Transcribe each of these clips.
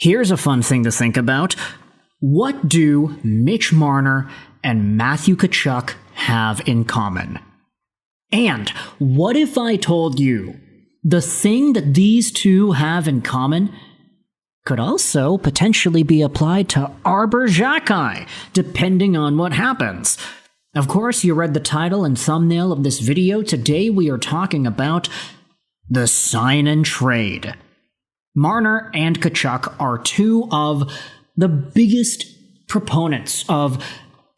Here's a fun thing to think about. What do Mitch Marner and Matthew Tkachuk have in common? And what if I told you the thing that these two have in common could also potentially be applied to Arber Xhekaj, depending on what happens? Of course, you read the title and thumbnail of this video. Today we are talking about the sign and trade. Marner and Tkachuk are two of the biggest proponents of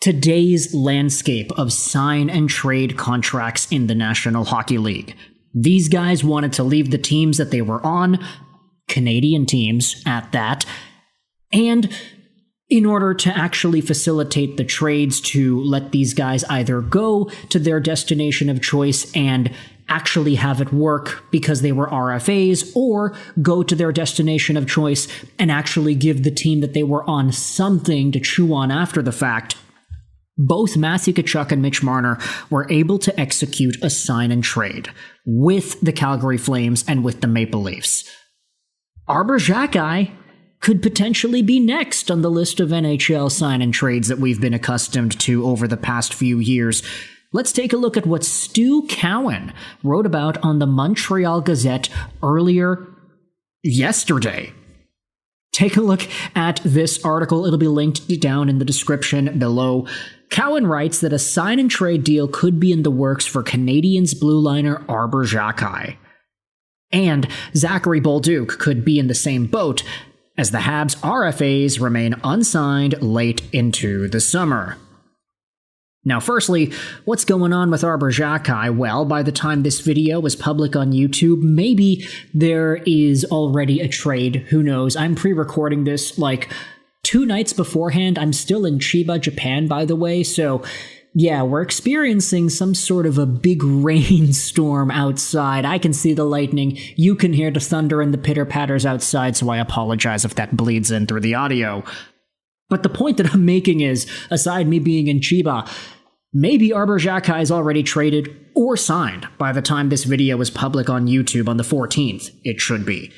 today's landscape of sign and trade contracts in the National Hockey League. These guys wanted to leave the teams that they were on, Canadian teams at that, and in order to actually facilitate the trades to let these guys either go to their destination of choice and actually have it work because they were RFAs, or go to their destination of choice and actually give the team that they were on something to chew on after the fact. Both Matthew Tkachuk and Mitch Marner were able to execute a sign and trade with the Calgary Flames and with the Maple Leafs. Arber Xhekaj could potentially be next on the list of NHL sign and trades that we've been accustomed to over the past few years. Let's take a look at what Stu Cowan wrote about on the Montreal Gazette earlier yesterday. Take a look at this article. It'll be linked down in the description below. Cowan writes that a sign and trade deal could be in the works for Canadiens blue liner Arber Xhekaj. And Zachary Bolduc could be in the same boat, as the Habs RFAs remain unsigned late into the summer. Now, firstly, what's going on with Arber Xhekaj? Well, by the time this video was public on YouTube, maybe there is already a trade. Who knows? I'm pre-recording this like 2 nights beforehand. I'm still in Chiba, Japan, by the way, so yeah, we're experiencing some sort of a big rainstorm outside. I can see the lightning. You can hear the thunder and the pitter-patters outside, so I apologize if that bleeds in through the audio. But the point that I'm making is, aside me being in Chiba, maybe Arber Xhekaj is already traded or signed by the time this video is public on YouTube on the 14th. It should be.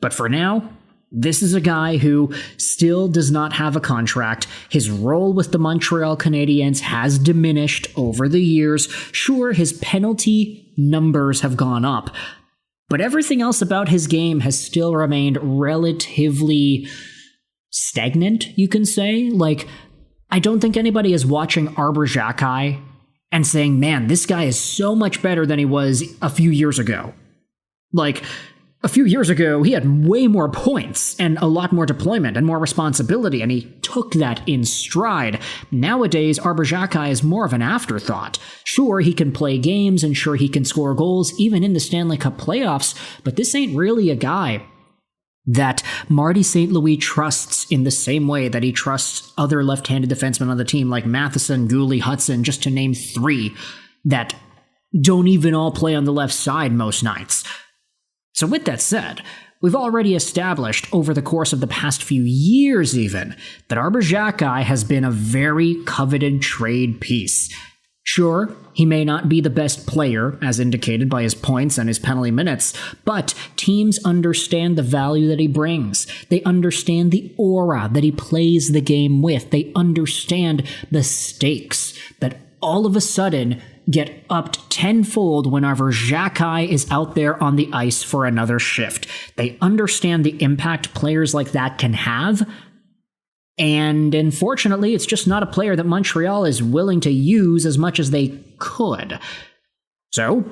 But for now, this is a guy who still does not have a contract. His role with the Montreal Canadiens has diminished over the years. Sure, his penalty numbers have gone up, but everything else about his game has still remained relatively stagnant, you can say. Like, I don't think anybody is watching Arber Xhekaj and saying, man, this guy is so much better than he was a few years ago. Like, a few years ago, he had way more points and a lot more deployment and more responsibility, and he took that in stride. Nowadays, Arber Xhekaj is more of an afterthought. Sure, he can play games, and sure, he can score goals, even in the Stanley Cup Playoffs, but this ain't really a guy that Marty St. Louis trusts in the same way that he trusts other left-handed defensemen on the team like Matheson, Gooley, Hudson, just to name 3 that don't even all play on the left side most nights. So with that said, we've already established over the course of the past few years even that Arber Xhekaj has been a very coveted trade piece. Sure, he may not be the best player, as indicated by his points and his penalty minutes, but teams understand the value that he brings. They understand the aura that he plays the game with. They understand the stakes that all of a sudden get upped tenfold whenever Xhekaj is out there on the ice for another shift. They understand the impact players like that can have, and unfortunately, it's just not a player that Montreal is willing to use as much as they could. So,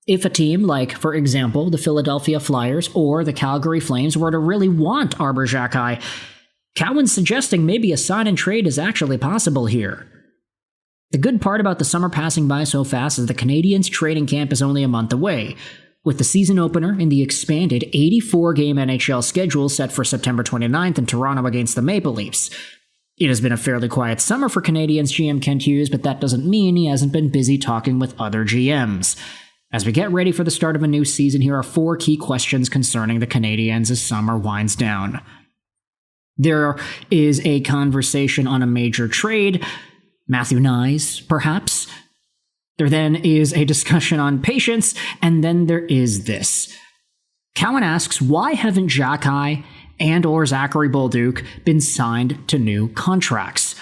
if a team like, for example, the Philadelphia Flyers or the Calgary Flames were to really want Arber Xhekaj, Cowan's suggesting maybe a sign and trade is actually possible here. The good part about the summer passing by so fast is the Canadiens' training camp is only a month away, with the season opener in the expanded 84-game NHL schedule set for September 29th in Toronto against the Maple Leafs. It has been a fairly quiet summer for Canadiens GM Kent Hughes, but that doesn't mean he hasn't been busy talking with other GMs. As we get ready for the start of a new season, here are 4 key questions concerning the Canadiens as summer winds down. There is a conversation on a major trade, Matthew Nyes, perhaps. There then is a discussion on patience, and then there is this. Cowan asks, why haven't Xhekaj and or Zachary Bolduc been signed to new contracts.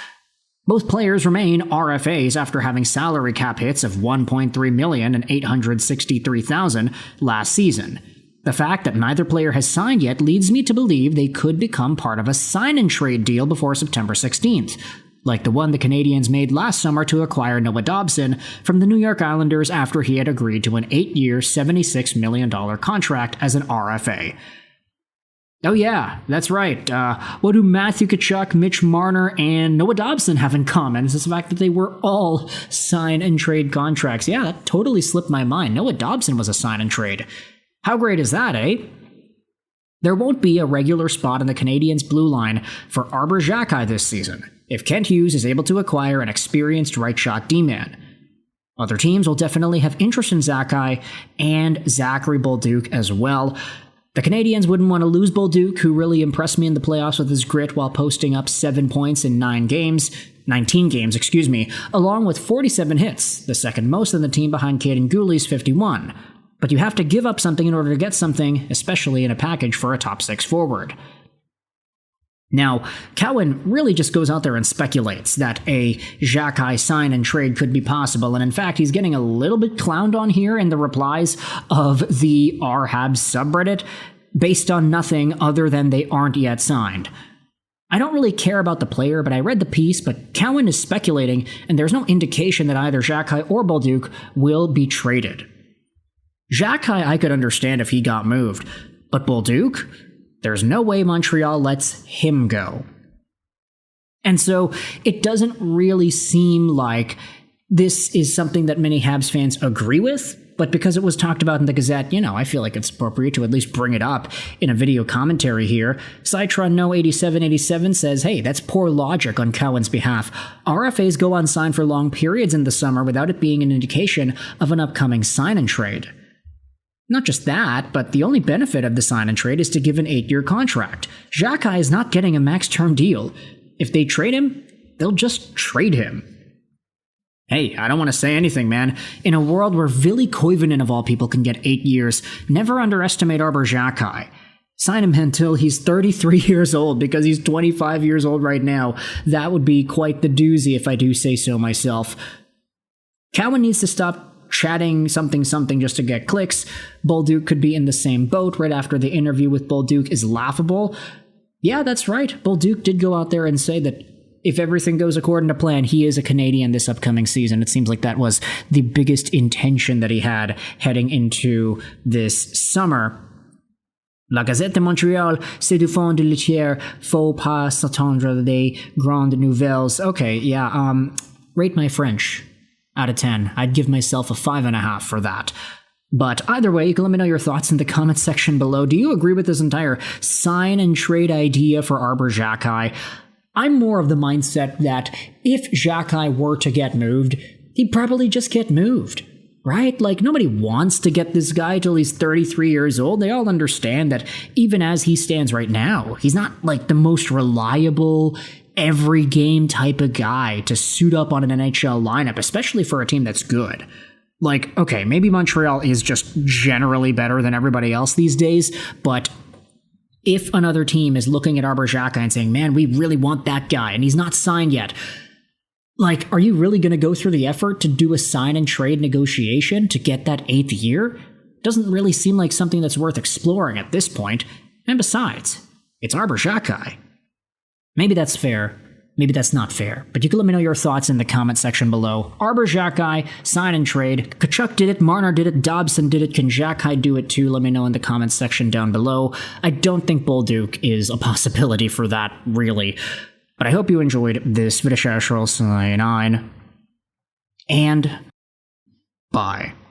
Both players remain RFAs after having salary cap hits of $1.3 million and $863,000 last season. The fact that neither player has signed yet leads me to believe they could become part of a sign-and-trade deal before September 16th, like the one the Canadiens made last summer to acquire Noah Dobson from the New York Islanders after he had agreed to an 8-year, $76 million contract as an RFA. Oh yeah, that's right. What do Matthew Tkachuk, Mitch Marner, and Noah Dobson have in common is the fact that they were all sign-and-trade contracts. Yeah, that totally slipped my mind. Noah Dobson was a sign-and-trade. How great is that, eh? There won't be a regular spot in the Canadiens' blue line for Arber Xhekaj this season if Kent Hughes is able to acquire an experienced right-shot D-man. Other teams will definitely have interest in Xhekaj and Zachary Bolduc as well. The Canadiens wouldn't want to lose Bolduc, who really impressed me in the playoffs with his grit while posting up 7 points in 19 games, along with 47 hits, the second most in the team behind Caden Gooley's 51. But you have to give up something in order to get something, especially in a package for a top 6 forward. Now, Cowan really just goes out there and speculates that a Xhekaj sign and trade could be possible, and in fact, he's getting a little bit clowned on here in the replies of the Habs subreddit, based on nothing other than they aren't yet signed. I don't really care about the player, but I read the piece, but Cowan is speculating, and there's no indication that either Xhekaj or Bolduc will be traded. Xhekaj I could understand if he got moved, but Bolduc? There's no way Montreal lets him go. And so it doesn't really seem like this is something that many Habs fans agree with, but because it was talked about in the Gazette, I feel like it's appropriate to at least bring it up in a video commentary here. Citron No 8787 says, hey, that's poor logic on Cowan's behalf. RFAs go unsigned for long periods in the summer without it being an indication of an upcoming sign-and-trade. Not just that, but the only benefit of the sign-and-trade is to give an 8-year contract. Xhekaj is not getting a max-term deal. If they trade him, they'll just trade him. Hey, I don't want to say anything, man. In a world where Ville Koivunen, of all people, can get 8 years, never underestimate Arber Xhekaj. Sign him until he's 33 years old, because he's 25 years old right now. That would be quite the doozy, if I do say so myself. Cowan needs to stop chatting something just to get clicks. Bolduc could be in the same boat. Right after the interview with Bolduc is laughable. Yeah, that's right. Bolduc did go out there and say that if everything goes according to plan, he is a Canadian this upcoming season. It seems like that was the biggest intention that he had heading into this summer. La Gazette de Montréal, c'est du fond de l'etière, faut pas s'attendre des grandes nouvelles. Okay, yeah, rate my French out of 10. I'd give myself a 5.5 for that. But either way, you can let me know your thoughts in the comments section below. Do you agree with this entire sign and trade idea for Arber Xhekaj? I'm more of the mindset that if Xhekaj were to get moved, he'd probably just get moved, right? Like, nobody wants to get this guy till he's 33 years old. They all understand that even as he stands right now, he's not like the most reliable every game type of guy to suit up on an NHL lineup, especially for a team that's good. Like, okay, maybe Montreal is just generally better than everybody else these days, but if another team is looking at Arber Xhekaj and saying, man, we really want that guy, and he's not signed yet, like, are you really going to go through the effort to do a sign and trade negotiation to get that 8th year? Doesn't really seem like something that's worth exploring at this point. And besides, it's Arber Xhekaj. Maybe that's fair, maybe that's not fair, but you can let me know your thoughts in the comment section below. Arber Xhekaj, sign and trade. Tkachuk did it, Marner did it, Dobson did it, can Xhekaj do it too? Let me know in the comments section down below. I don't think Bolduc is a possibility for that, really. But I hope you enjoyed this video, and bye.